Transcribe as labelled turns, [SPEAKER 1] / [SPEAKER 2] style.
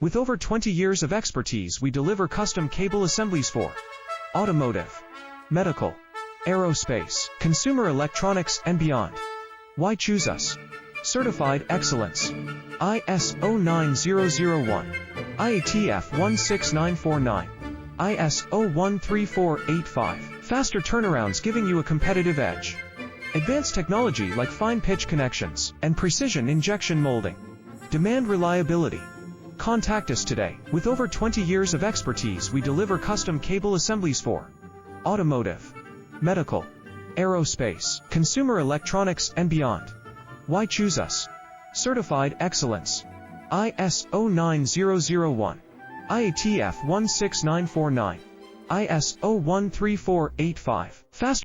[SPEAKER 1] With over 20 years of expertise, we deliver custom cable assemblies for automotive, medical, aerospace, consumer electronics, and beyond. Why choose us? Certified excellence. ISO 9001, IATF 16949, ISO 13485. Faster turnarounds giving you a competitive edge. Advanced technology like fine pitch connections and precision injection molding. Demand reliability. Contact us today. With over 20 years of expertise, we deliver custom cable assemblies for automotive, medical, aerospace, consumer electronics, and beyond. Why choose us? Certified excellence. ISO 9001, IATF 16949, ISO 13485. Faster